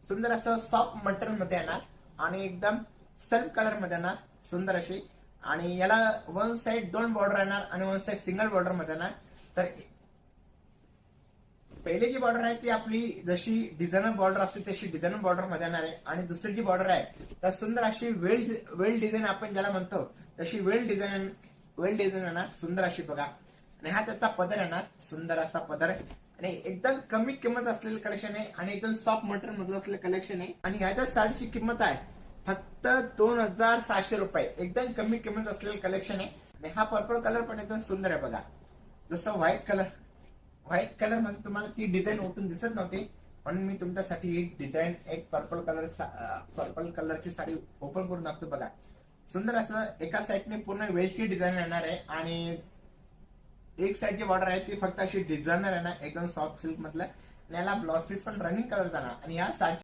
सुंदर असं soft material मध्ये येणार आणि एकदम सेल्फ कलर मध्ये येणार सुंदर अशी. आणि याला वन साइड 2 बॉर्डर येणार आणि वन साइड सिंगल बॉर्डर मध्ये येणार. तर पहिली जी बॉर्डर आहे ती आपली जशी डिझायनर बॉर्डर असते तशी डिझायनर बॉर्डर मध्ये येणार आहे. आणि दुसरी जी बॉर्डर आहे तर सुंदर अशी वेल डिझाईन आपण ज्याला म्हणतो तशी वेल डिझाईन येणार सुंदर अशी बघा. आणि हा त्याचा पदर येणार सुंदर असा पदर आणि एकदम कमी किंमत असलेलं कलेक्शन आहे आणि एकदम सॉफ्ट मटेरियल मधलं असलेलं कलेक्शन आहे. आणि ह्याच्या साडीची किंमत आहे फक्त 2600 रुपये. एकदम कमी किंमत असलेलं कलेक्शन आहे. आणि हा पर्पल कलर पण एकदम सुंदर आहे बघा. जसं व्हाईट कलर मध्ये तुम्हाला ती डिझाईन ओतून दिसत नव्हती म्हणून मी तुमच्यासाठी ही डिझाईन एक पर्पल कलरची साडी ओपन करून दाखवतो बघा. सुंदर असं एका साईडने पूर्ण वेलची डिझाईन येणार आहे आणि एक साईडची बॉर्डर आहे ती फक्त अशी डिझायनर येणार एकदम सॉफ्ट सिल्क मधलं. आणि याला ब्लाउज पीस पण रनिंग कलर जाणार. आणि या साडी